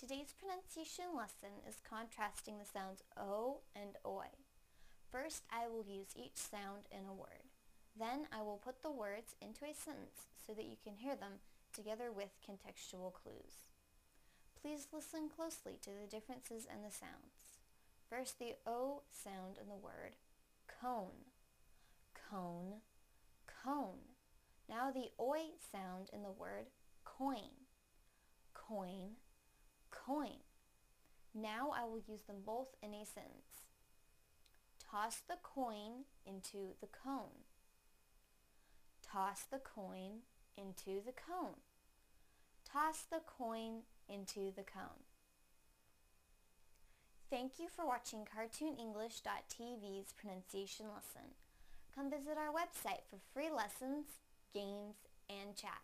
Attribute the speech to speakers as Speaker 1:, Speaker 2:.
Speaker 1: Today's pronunciation lesson is contrasting the sounds O and OI. First, I will use each sound in a word. Then I will put the words into a sentence so that you can hear them together with contextual clues. Please listen closely to the differences in the sounds. First, the O sound in the word cone, cone, cone. Now the OI sound in the word coin, coin, coin. Now I will use them both in a sentence. Toss the coin into the cone. Toss the coin into the cone. Toss the coin into the cone. Thank you for watching CartoonEnglish.tv's pronunciation lesson. Come visit our website for free lessons, games, and chat.